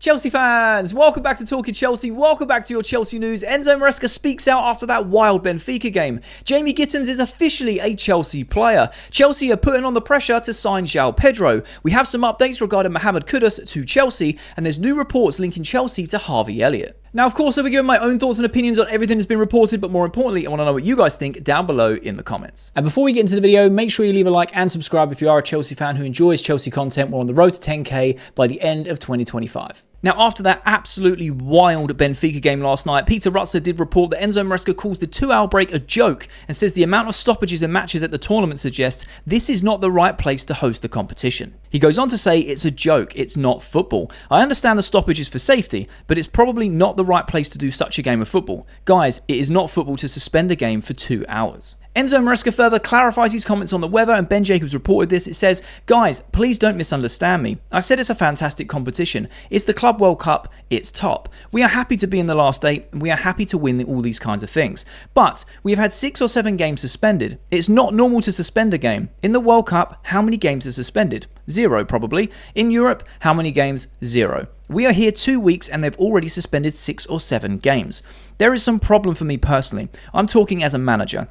Chelsea fans, welcome back to Talking Chelsea. Welcome back to your Chelsea news. Enzo Maresca speaks out after that wild Benfica game. Jamie Gittens is officially a Chelsea player. Chelsea are putting on the pressure to sign Joao Pedro. We have some updates regarding Mohammed Kudus to Chelsea, and there's new reports linking Chelsea to Harvey Elliot. Now, of course, I'll be giving my own thoughts and opinions on everything that's been reported, but more importantly, I want to know what you guys think down below in the comments. And before we get into the video, make sure you leave a like and subscribe if you are a Chelsea fan who enjoys Chelsea content. We're on the road to 10K by the end of 2025. Now, after that absolutely wild Benfica game last night, Peter Rutzler did report that Enzo Maresca calls the 2-hour break a joke and says the amount of stoppages and matches at the tournament suggests this is not the right place to host the competition. He goes on to say it's a joke, it's not football. I understand the stoppage is for safety, but it's probably not the right place to do such a game of football. Guys, it is not football to suspend a game for 2 hours. Enzo Maresca further clarifies his comments on the weather, and Ben Jacobs reported this. It says, guys, please don't misunderstand me. I said it's a fantastic competition. It's the Club World Cup, it's top. We are happy to be in the last 8, and we are happy to win all these kinds of things. But we have had 6 or 7 games suspended. It's not normal to suspend a game. In the World Cup, how many games are suspended? 0 probably. In Europe, how many games? 0. We are here 2 weeks and they've already suspended 6 or 7 games. There is some problem for me personally. I'm talking as a manager.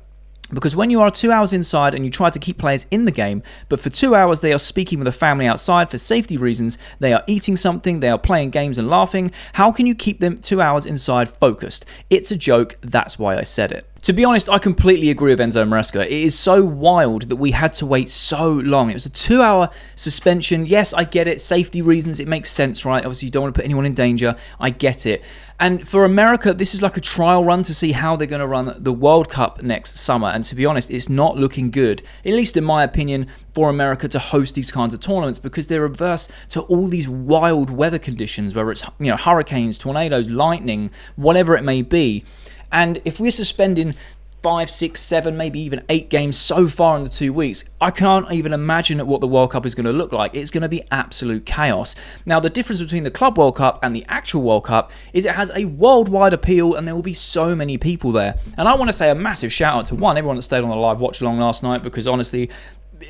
Because when you are 2 hours inside and you try to keep players in the game, but for 2 hours they are speaking with a family outside for safety reasons, they are eating something, they are playing games and laughing, how can you keep them 2 hours inside focused? It's a joke, that's why I said it. To be honest, I completely agree with Enzo Maresca. It is so wild that we had to wait so long. It was a 2-hour suspension. Yes, I get it. Safety reasons, it makes sense, right? Obviously, you don't want to put anyone in danger. I get it. And for America, this is like a trial run to see how they're going to run the World Cup next summer. And to be honest, it's not looking good, at least in my opinion, for America to host these kinds of tournaments because they're averse to all these wild weather conditions, whether it's hurricanes, tornadoes, lightning, whatever it may be. And if we're suspending 5, 6, 7, maybe even 8 games so far in the 2 weeks, I can't even imagine what the World Cup is going to look like. It's going to be absolute chaos. Now, the difference between the Club World Cup and the actual World Cup is it has a worldwide appeal and there will be so many people there. And I want to say a massive shout out to everyone that stayed on the live watch along last night, because honestly,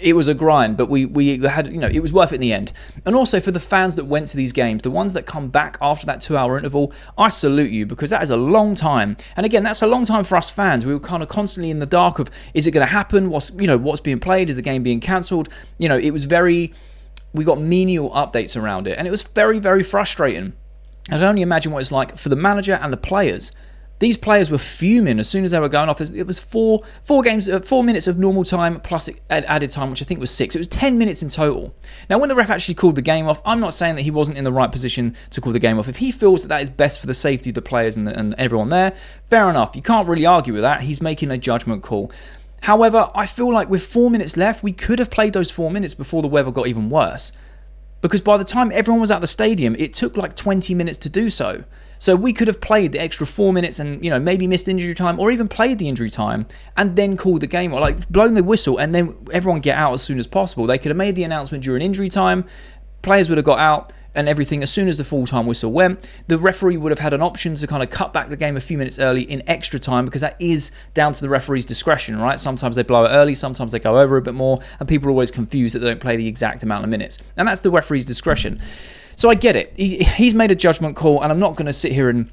it was a grind, but we had, it was worth it in the end. And also for the fans that went to these games, the ones that come back after that 2-hour interval, I salute you, because that is a long time. And again, that's a long time for us fans. We were kind of constantly in the dark of, is it going to happen? What's being played? Is the game being cancelled? It was we got menial updates around it, and it was very, very frustrating. I can only imagine what it's like for the manager and the players. These players were fuming as soon as they were going off. It was 4 minutes of normal time plus added time, which I think was 6. It was 10 minutes in total. Now, when the ref actually called the game off, I'm not saying that he wasn't in the right position to call the game off. If he feels that that is best for the safety of the players and everyone there, fair enough. You can't really argue with that. He's making a judgment call. However, I feel like with 4 minutes left, we could have played those 4 minutes before the weather got even worse. Because by the time everyone was at the stadium, it took like 20 minutes to do so. So we could have played the extra 4 minutes and, maybe missed injury time or even played the injury time and then called the game, or like blown the whistle and then everyone get out as soon as possible. They could have made the announcement during injury time. Players would have got out and everything as soon as the full-time whistle went. The referee would have had an option to kind of cut back the game a few minutes early in extra time, because that is down to the referee's discretion, right? Sometimes they blow it early, sometimes they go over a bit more, and people are always confused that they don't play the exact amount of minutes. And that's the referee's discretion. So I get it. He's made a judgment call, and I'm not going to sit here and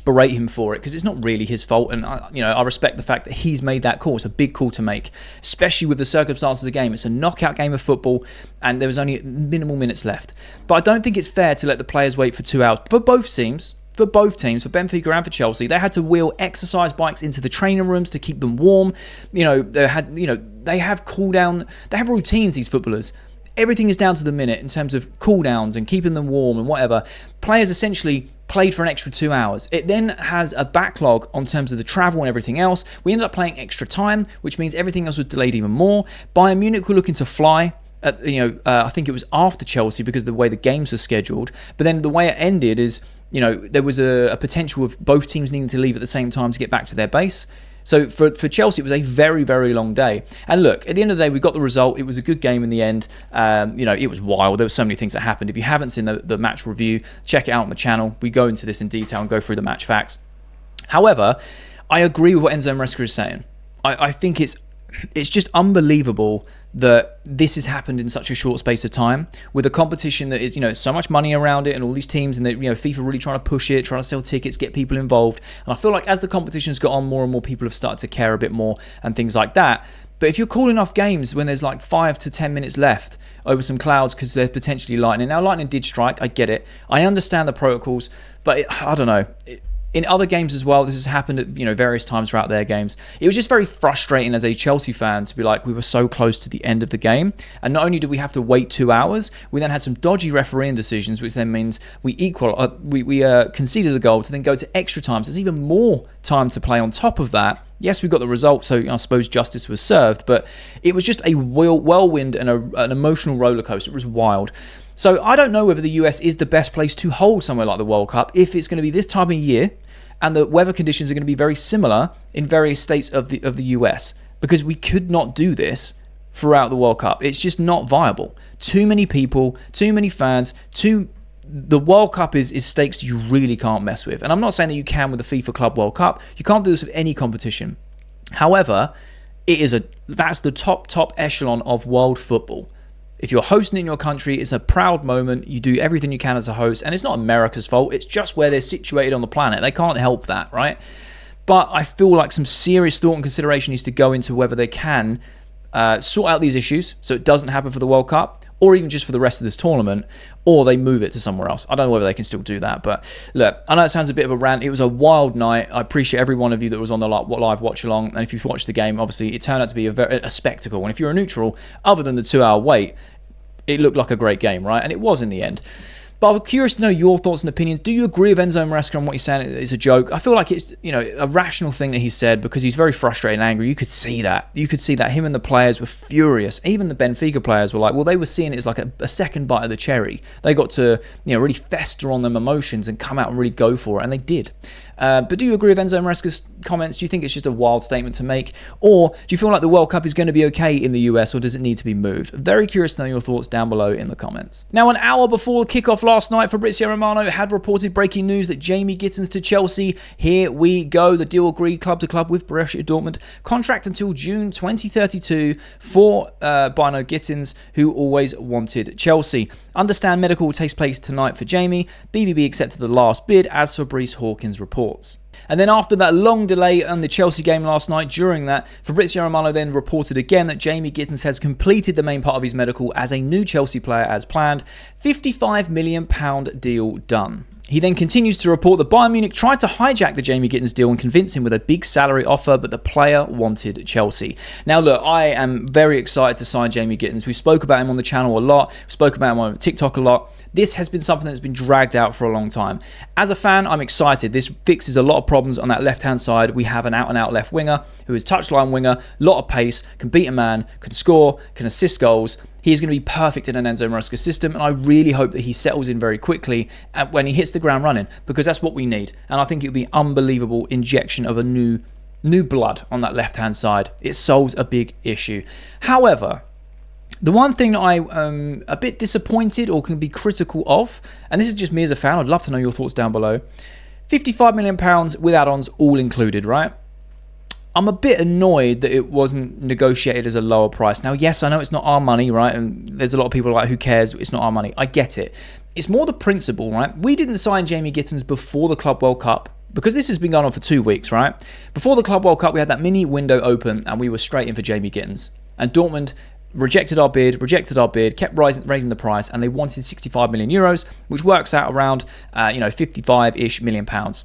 berate him for it, because it's not really his fault, and I respect the fact that he's made that call. It's a big call to make, especially with the circumstances of the game. It's a knockout game of football and there was only minimal minutes left. But I don't think it's fair to let the players wait for 2 hours. For both teams, for Benfica and for Chelsea, they had to wheel exercise bikes into the training rooms to keep them warm. They have cool down, they have routines, these footballers. Everything is down to the minute in terms of cool downs and keeping them warm and whatever. Players essentially played for an extra 2 hours. It then has a backlog on terms of the travel and everything else. We ended up playing extra time, which means everything else was delayed even more. Bayern Munich were looking to fly. I think it was after Chelsea because of the way the games were scheduled. But then the way it ended is, there was a potential of both teams needing to leave at the same time to get back to their base. So for Chelsea, it was a very, very long day. And look, at the end of the day, we got the result. It was a good game in the end. It was wild. There were so many things that happened. If you haven't seen the match review, check it out on the channel. We go into this in detail and go through the match facts. However, I agree with what Enzo Maresca is saying. I think it's just unbelievable that this has happened in such a short space of time with a competition that is, so much money around it and all these teams, and that, FIFA really trying to push it, trying to sell tickets, get people involved. And I feel like as the competition's got on, more and more people have started to care a bit more and things like that. But if you're calling off games when there's like 5 to 10 minutes left over some clouds because they're potentially lightning. Now, lightning did strike. I get it. I understand the protocols, but I don't know. In other games as well, this has happened at various times throughout their games. It was just very frustrating as a Chelsea fan to be like, we were so close to the end of the game, and not only did we have to wait 2 hours, we then had some dodgy refereeing decisions, which then means we conceded a goal to then go to extra time. So there's even more time to play on top of that. Yes, we got the result, so I suppose justice was served, but it was just a whirlwind and an emotional roller coaster. It was wild. So I don't know whether the US is the best place to hold somewhere like the World Cup if it's going to be this time of year and the weather conditions are going to be very similar in various states of the US, because we could not do this throughout the World Cup. It's just not viable. Too many people, too many fans, the World Cup is stakes you really can't mess with. And I'm not saying that you can with the FIFA Club World Cup. You can't do this with any competition. However, that's the top echelon of world football. If you're hosting in your country, it's a proud moment. You do everything you can as a host, and it's not America's fault. It's just where they're situated on the planet. They can't help that, right? But I feel like some serious thought and consideration needs to go into whether they can sort out these issues so it doesn't happen for the World Cup, or even just for the rest of this tournament, or they move it to somewhere else. I don't know whether they can still do that, but look, I know it sounds a bit of a rant. It was a wild night. I appreciate every one of you that was on the live watch along, and if you've watched the game, obviously it turned out to be a spectacle. And if you're a neutral, other than the 2-hour wait, it looked like a great game, right? And it was in the end. But I'm curious to know your thoughts and opinions. Do you agree with Enzo Maresca on what he's saying is a joke? I feel like it's a rational thing that he said, because he's very frustrated and angry. You could see that. Him and the players were furious. Even the Benfica players were like, well, they were seeing it as like a second bite of the cherry. They got to really fester on them emotions and come out and really go for it, and they did. But do you agree with Enzo Maresca's comments? Do you think it's just a wild statement to make? Or do you feel like the World Cup is going to be okay in the US, or does it need to be moved? Very curious to know your thoughts down below in the comments. Now, an hour before kickoff last night, Fabrizio Romano had reported breaking news that Jamie Gittens to Chelsea. Here we go. The deal agreed club to club with Borussia Dortmund. Contract until June 2032 for Bino Gittens, who always wanted Chelsea. Understand medical takes place tonight for Jamie. BBB accepted the last bid, as Fabrice Hawkins reports. And then after that long delay on the Chelsea game last night, during that, Fabrizio Romano then reported again that Jamie Gittens has completed the main part of his medical as a new Chelsea player as planned. £55 million deal done. He then continues to report that Bayern Munich tried to hijack the Jamie Gittens deal and convince him with a big salary offer, but the player wanted Chelsea. Now look, I am very excited to sign Jamie Gittens. We spoke about him on the channel a lot. We spoke about him on TikTok a lot. This has been something that's been dragged out for a long time. As a fan, I'm excited. This fixes a lot of problems on that left-hand side. We have an out-and-out left winger who is touchline winger, lot of pace, can beat a man, can score, can assist goals. He is going to be perfect in an Enzo Maresca system, and I really hope that he settles in very quickly when he hits the ground running, because that's what we need. And I think it would be an unbelievable injection of a new blood on that left-hand side. It solves a big issue. However, the one thing that I'm a bit disappointed or can be critical of, and this is just me as a fan, I'd love to know your thoughts down below. £55 million with add-ons all included, right? I'm a bit annoyed that it wasn't negotiated as a lower price. Now, yes, I know it's not our money, right? And there's a lot of people like, who cares? It's not our money. I get it. It's more the principle, right? We didn't sign Jamie Gittens before the Club World Cup, because this has been going on for 2 weeks, right? Before the Club World Cup, we had that mini window open and we were straight in for Jamie Gittens. And Dortmund rejected our bid, kept raising the price, and they wanted 65 million euros, which works out around 55-ish million pounds.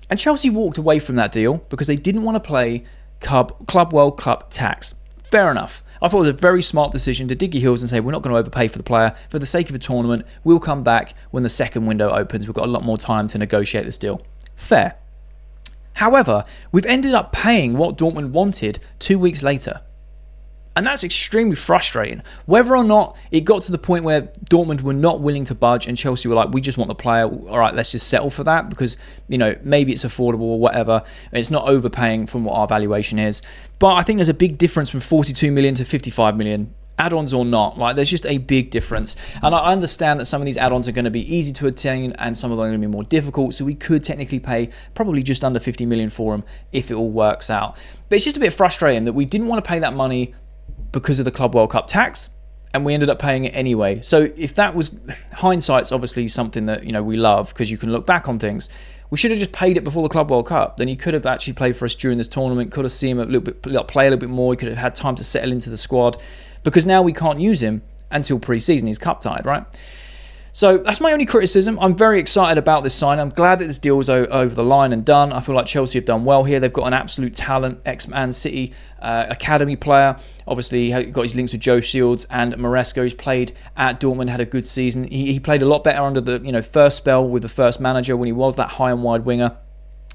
And Chelsea walked away from that deal because they didn't want to play Club World Cup tax. Fair enough. I thought it was a very smart decision to dig your heels and say, we're not going to overpay for the player. For the sake of a tournament, we'll come back when the second window opens. We've got a lot more time to negotiate this deal. Fair. However, we've ended up paying what Dortmund wanted 2 weeks later. And that's extremely frustrating. Whether or not it got to the point where Dortmund were not willing to budge and Chelsea were like, we just want the player. All right, let's just settle for that because, maybe it's affordable or whatever. It's not overpaying from what our valuation is. But I think there's a big difference from 42 million to 55 million. Add-ons or not, there's just a big difference. And I understand that some of these add-ons are going to be easy to attain and some of them are going to be more difficult, so we could technically pay probably just under 50 million for them if it all works out. But it's just a bit frustrating that we didn't want to pay that money because of the Club World Cup tax, and we ended up paying it anyway. So if that was, hindsight's obviously something that, you know, we love because you can look back on things. We should have just paid it before the Club World Cup. Then he could have actually played for us during this tournament, could have seen him a little bit, play a little bit more. He could have had time to settle into the squad, because now we can't use him until pre-season. He's cup tied, right? So that's my only criticism. I'm very excited about this sign. I'm glad that this deal is over the line and done. I feel like Chelsea have done well here. They've got an absolute talent, ex-Man City academy player. Obviously, he got his links with Joe Shields and Maresca. He's played at Dortmund, had a good season. He played a lot better under the first spell with the first manager when he was that high and wide winger.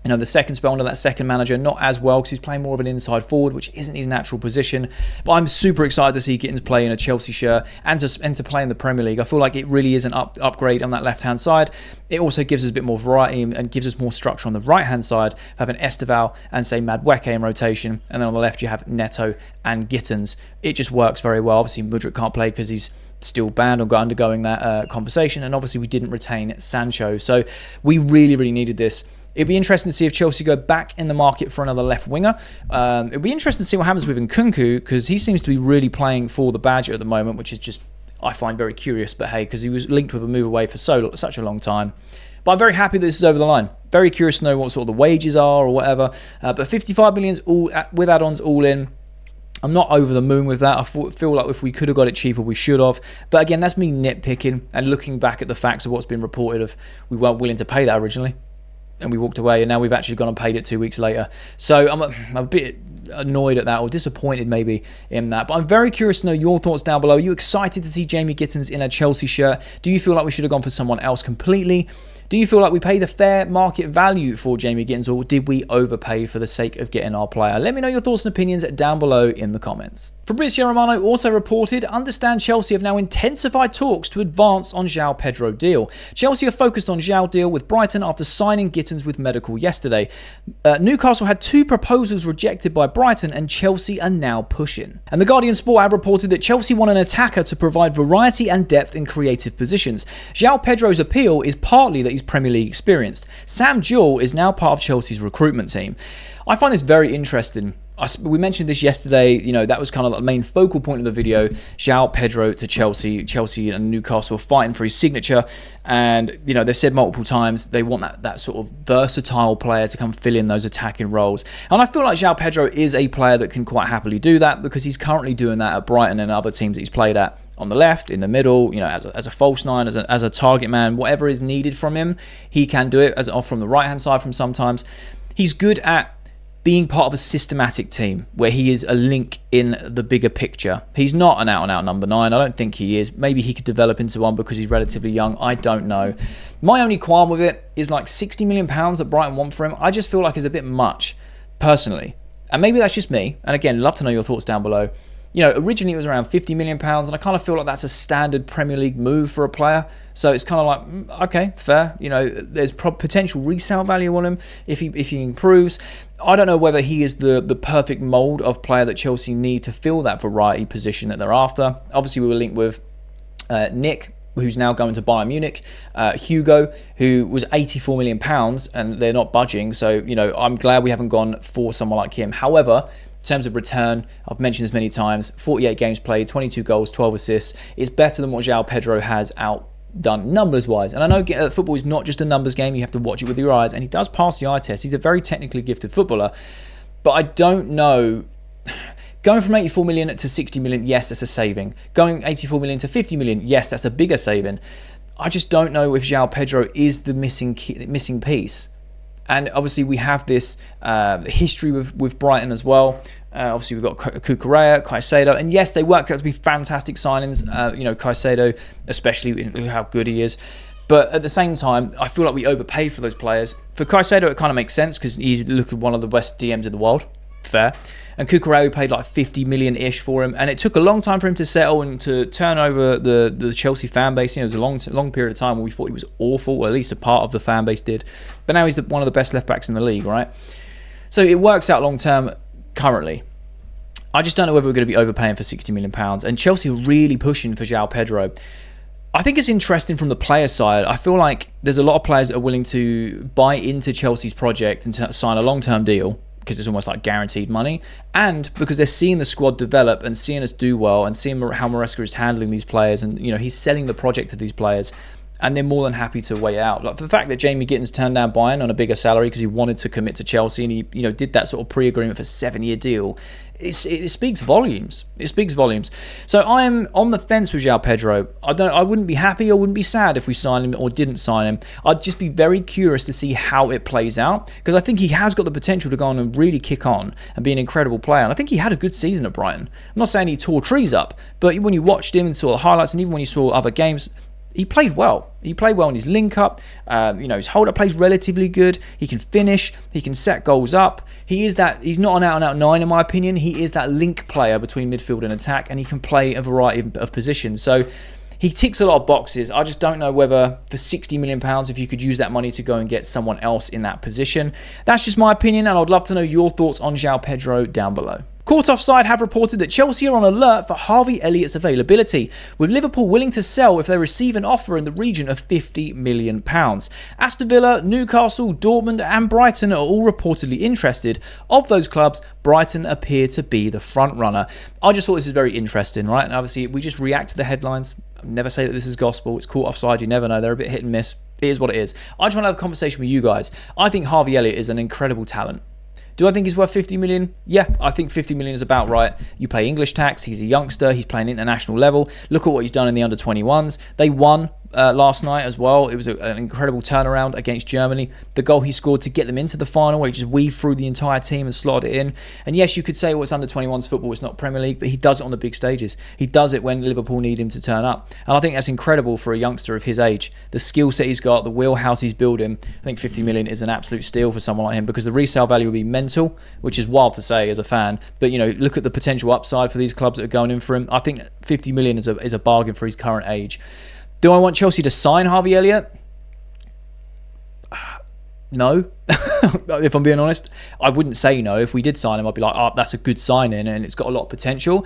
You know, the second spell under that second manager, not as well because he's playing more of an inside forward, which isn't his natural position. But I'm super excited to see Gittens play in a Chelsea shirt and to play in the Premier League. I feel like it really is an upgrade on that left-hand side. It also gives us a bit more variety and gives us more structure on the right-hand side, having Esteval and, say, Madueke in rotation. And then on the left, you have Neto and Gittens. It just works very well. Obviously, Mudryk can't play because he's still banned or undergoing that conversation. And obviously, we didn't retain Sancho. So we really, really needed this. It'd be interesting to see if Chelsea go back in the market for another left winger. It'd be interesting to see what happens with Nkunku, because he seems to be really playing for the Badger at the moment, which is just, I find very curious. But hey, because he was linked with a move away for such a long time. But I'm very happy that this is over the line. Very curious to know what sort of the wages are or whatever. But 55 million's all with add-ons all in. I'm not over the moon with that. I feel like if we could have got it cheaper, we should have. But again, that's me nitpicking and looking back at the facts of what's been reported of we weren't willing to pay that originally. And we walked away, and now we've actually gone and paid it 2 weeks later. So I'm a bit annoyed at that, or disappointed maybe in that. But I'm very curious to know your thoughts down below. Are you excited to see Jamie Gittens in a Chelsea shirt? Do you feel like we should have gone for someone else completely? Do you feel like we paid a fair market value for Jamie Gittens, or did we overpay for the sake of getting our player? Let me know your thoughts and opinions down below in the comments. Fabrizio Romano also reported, understand Chelsea have now intensified talks to advance on Joao Pedro deal. Chelsea are focused on Joao deal with Brighton after signing Gittens with medical yesterday. Newcastle had 2 proposals rejected by Brighton, and Chelsea are now pushing. And the Guardian Sport have reported that Chelsea want an attacker to provide variety and depth in creative positions. Joao Pedro's appeal is partly that he's Premier League experienced. Sam Jewell is now part of Chelsea's recruitment team. I find this very interesting. We mentioned this yesterday, that was kind of the main focal point of the video. Joao Pedro to Chelsea. Chelsea and Newcastle are fighting for his signature. And, they've said multiple times they want that sort of versatile player to come fill in those attacking roles. And I feel like Joao Pedro is a player that can quite happily do that, because he's currently doing that at Brighton and other teams that he's played at. On the left, in the middle, as a false nine, as a target man, whatever is needed from him, he can do it. Off from the right-hand side from sometimes. He's good at being part of a systematic team where he is a link in the bigger picture. He's not an out-and-out number 9. I don't think he is. Maybe he could develop into one because he's relatively young. I don't know. My only qualm with it is like £60 million that Brighton want for him. I just feel like it's a bit much, personally. And maybe that's just me. And again, love to know your thoughts down below. Originally it was around £50 million, and I kind of feel like that's a standard Premier League move for a player. So it's kind of like, okay, fair. There's potential resale value on him if he improves. I don't know whether he is the perfect mould of player that Chelsea need to fill that variety position that they're after. Obviously, we were linked with Nick, who's now going to Bayern Munich, Hugo, who was £84 million, and they're not budging. So, I'm glad we haven't gone for someone like him. However, in terms of return, I've mentioned this many times, 48 games played, 22 goals, 12 assists. It's better than what Joao Pedro has outdone numbers-wise. And I know football is not just a numbers game. You have to watch it with your eyes. And he does pass the eye test. He's a very technically gifted footballer. But I don't know. Going from 84 million to 60 million, yes, that's a saving. Going 84 million to 50 million, yes, that's a bigger saving. I just don't know if Joao Pedro is the missing piece. And obviously we have this history with Brighton as well. Obviously we've got Cucurella, Caicedo, and yes, they worked out to be fantastic signings. Caicedo, especially how good he is. But at the same time, I feel like we overpaid for those players. For Caicedo, it kind of makes sense because he's one of the best DMs in the world. Fair. And Cucurella paid like 50 million-ish for him, and it took a long time for him to settle and to turn over the Chelsea fan base. It was a long period of time where we thought he was awful, or at least a part of the fan base did. But now he's one of the best left-backs in the league, right? So it works out long-term currently. I just don't know whether we're going to be overpaying for £60 million, and Chelsea are really pushing for Joao Pedro. I think it's interesting from the player side. I feel like there's a lot of players that are willing to buy into Chelsea's project and sign a long-term deal, because it's almost like guaranteed money, and because they're seeing the squad develop and seeing us do well and seeing how Maresca is handling these players, and he's selling the project to these players, and they're more than happy to wait it out. Like the fact that Jamie Gittens turned down Bayern on a bigger salary because he wanted to commit to Chelsea, and he did that sort of pre-agreement for a 7-year deal. It speaks volumes. It speaks volumes. So I am on the fence with Joao Pedro. I wouldn't be happy or wouldn't be sad if we signed him or didn't sign him. I'd just be very curious to see how it plays out, because I think he has got the potential to go on and really kick on and be an incredible player. And I think he had a good season at Brighton. I'm not saying he tore trees up, but when you watched him and saw the highlights, and even when you saw other games, he played well. He played well in his link-up. His hold-up play's relatively good. He can finish. He can set goals up. He's not an out-and-out 9, in my opinion. He is that link player between midfield and attack, and he can play a variety of positions. So he ticks a lot of boxes. I just don't know whether for £60 million, if you could use that money to go and get someone else in that position. That's just my opinion, and I'd love to know your thoughts on Joao Pedro down below. Court Offside have reported that Chelsea are on alert for Harvey Elliott's availability, with Liverpool willing to sell if they receive an offer in the region of £50 million. Aston Villa, Newcastle, Dortmund and Brighton are all reportedly interested. Of those clubs, Brighton appear to be the front runner. I just thought this is very interesting, right? And obviously, we just react to the headlines. I never say that this is gospel. It's Court Offside. You never know. They're a bit hit and miss. It is what it is. I just want to have a conversation with you guys. I think Harvey Elliott is an incredible talent. Do I think he's worth 50 million? Yeah, I think 50 million is about right. You pay English tax. He's a youngster. He's playing international level. Look at what he's done in the under-21s. They won last night as well. It was an incredible turnaround against Germany. The goal he scored to get them into the final, where he just weaved through the entire team and slotted it in. And yes, you could say, well, it's under-21s football. It's not Premier League, but he does it on the big stages. He does it when Liverpool need him to turn up. And I think that's incredible for a youngster of his age. The skill set he's got, the wheelhouse he's building. I think 50 million is an absolute steal for someone like him, because the resale value would be mental, which is wild to say as a fan. But, look at the potential upside for these clubs that are going in for him. I think 50 million is a bargain for his current age. Do I want Chelsea to sign Harvey Elliott? No. If I'm being honest, I wouldn't say no. If we did sign him, I'd be like, oh, that's a good signing and it's got a lot of potential.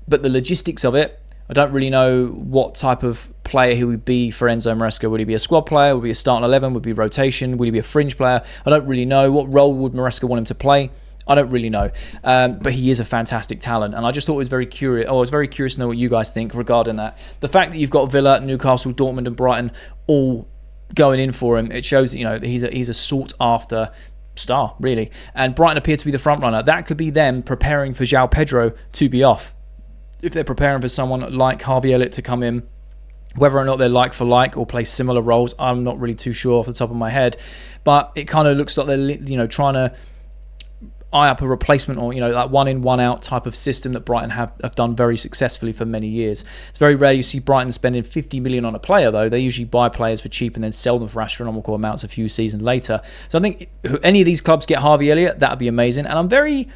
But the logistics of it, I don't really know what type of player he would be for Enzo Maresca. Would he be a squad player? Would he be a starting 11? Would he be rotation? Would he be a fringe player? I don't really know. What role would Maresca want him to play? I don't really know, but he is a fantastic talent, and I just thought it was very curious. I was very curious to know what you guys think regarding that. The fact that you've got Villa, Newcastle, Dortmund, and Brighton all going in for him, it shows that he's a sought after star, really. And Brighton appear to be the front runner. That could be them preparing for Joao Pedro to be off. If they're preparing for someone like Harvey Elliott to come in, whether or not they're like for like or play similar roles, I'm not really too sure off the top of my head. But it kind of looks like they're trying to eye up a replacement, or like one in, one out type of system that Brighton have done very successfully for many years. It's very rare you see Brighton spending 50 million on a player, though. They usually buy players for cheap and then sell them for astronomical amounts a few seasons later. So I think if any of these clubs get Harvey Elliott, that would be amazing. And I'm very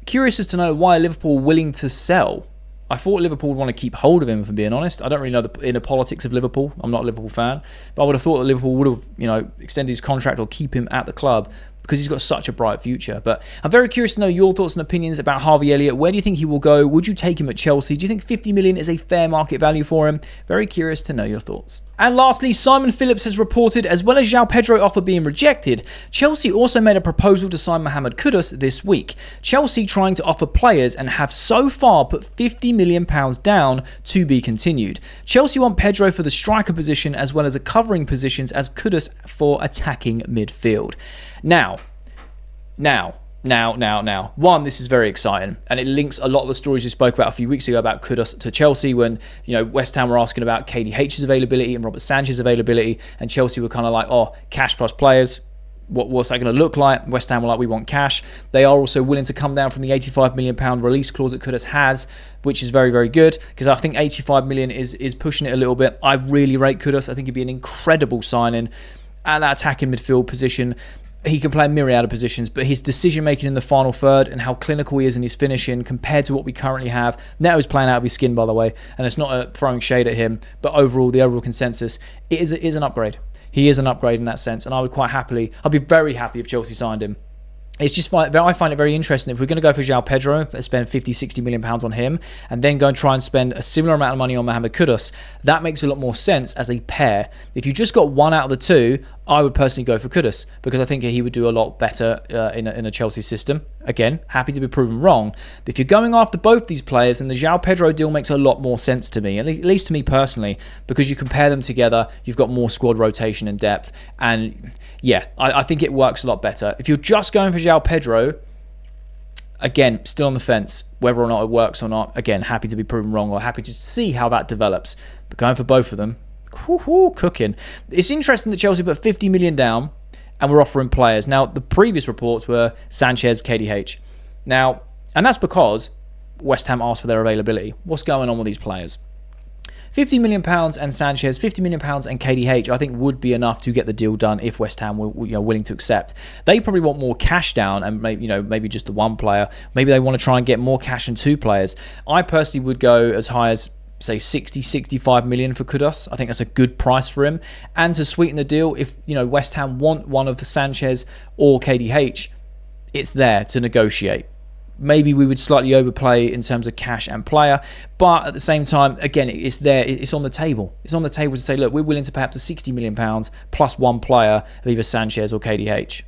curious as to know why Liverpool are willing to sell. I thought Liverpool would want to keep hold of him, if I'm being honest. I don't really know the inner politics of Liverpool. I'm not a Liverpool fan. But I would have thought that Liverpool would have, extended his contract or keep him at the club, because he's got such a bright future. But I'm very curious to know your thoughts and opinions about Harvey Elliott. Where do you think he will go? Would you take him at Chelsea? Do you think 50 million is a fair market value for him? Very curious to know your thoughts. And lastly, Simon Phillips has reported, as well as Joao Pedro offer being rejected, Chelsea also made a proposal to sign Mohammed Kudus this week. Chelsea trying to offer players and have so far put £50 million down, to be continued. Chelsea want Pedro for the striker position as well as a covering positions as Kudus for attacking midfield. Now. One, this is very exciting, and it links a lot of the stories we spoke about a few weeks ago about Kudus to Chelsea, when West Ham were asking about KDH's availability and Robert Sanchez's availability, and Chelsea were kind of like, oh, cash plus players. What's that going to look like? West Ham were like, we want cash. They are also willing to come down from the £85 million release clause that Kudus has, which is very, very good, because I think 85 million is pushing it a little bit. I really rate Kudus. I think he'd be an incredible signing at that attacking midfield position. He can play a myriad of positions, but his decision-making in the final third and how clinical he is in his finishing compared to what we currently have. Neto is playing out of his skin, by the way, and it's not throwing shade at him, but overall, the overall consensus is an upgrade. He is an upgrade in that sense, and I'd be very happy if Chelsea signed him. It's just, I find it very interesting. If we're going to go for Joao Pedro, spend 50, 60 million pounds on him, and then go and try and spend a similar amount of money on Mohammed Kudus, that makes a lot more sense as a pair. If you just got one out of the two, I would personally go for Kudus because I think he would do a lot better in a Chelsea system. Again, happy to be proven wrong. But if you're going after both these players, then the Joao Pedro deal makes a lot more sense to me, at least to me personally, because you compare them together, you've got more squad rotation and depth. And yeah, I think it works a lot better. If you're just going for Joao Pedro, again, still on the fence whether or not it works or not. Again, happy to be proven wrong or happy to see how that develops. But going for both of them, cooking. It's interesting that Chelsea put 50 million down and we're offering players. Now, the previous reports were Sanchez, KDH. Now, and that's because West Ham asked for their availability. What's going on with these players? £50 million and Sanchez, £50 million and KDH, I think would be enough to get the deal done if West Ham were willing to accept. They probably want more cash down and maybe just the one player. Maybe they want to try and get more cash and two players. I personally would go as high as say 60, 65 million for Kudus. I think that's a good price for him. And to sweeten the deal, if West Ham want one of the Sanchez or KDH, it's there to negotiate. Maybe we would slightly overplay in terms of cash and player, but at the same time, again, it's there. It's on the table. It's on the table to say, look, we're willing to pay up to £60 million plus one player of either Sanchez or KDH.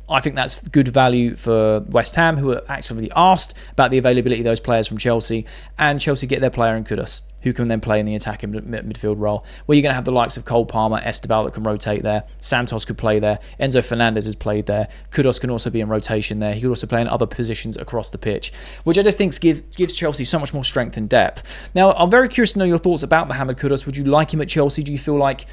I think that's good value for West Ham, who are actually asked about the availability of those players from Chelsea, and Chelsea get their player in Kudus, who can then play in the attacking midfield role, where you're going to have the likes of Cole Palmer, Esteban that can rotate there, Santos could play there, Enzo Fernandez has played there, Kudus can also be in rotation there, he could also play in other positions across the pitch, which I just think gives Chelsea so much more strength and depth. Now, I'm very curious to know your thoughts about Mohammed Kudus. Would you like him at Chelsea? Do you feel like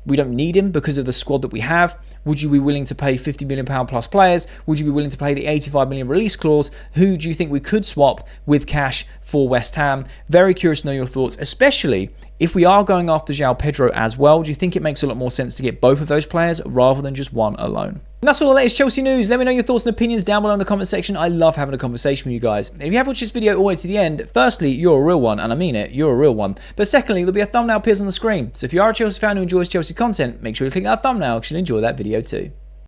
we don't need him because of the squad that we have? Would you be willing to pay £50 million plus players? Would you be willing to pay the £85 million release clause? Who do you think we could swap with cash for West Ham? Very curious to know your thoughts, especially if we are going after Joao Pedro as well. Do you think it makes a lot more sense to get both of those players rather than just one alone? And that's all the latest Chelsea news. Let me know your thoughts and opinions down below in the comment section. I love having a conversation with you guys. If you have watched this video all the way to the end, firstly, you're a real one, and I mean it, you're a real one. But secondly, there'll be a thumbnail appears on the screen. So if you are a Chelsea fan who enjoys Chelsea content, make sure you click that thumbnail because you'll enjoy that video too.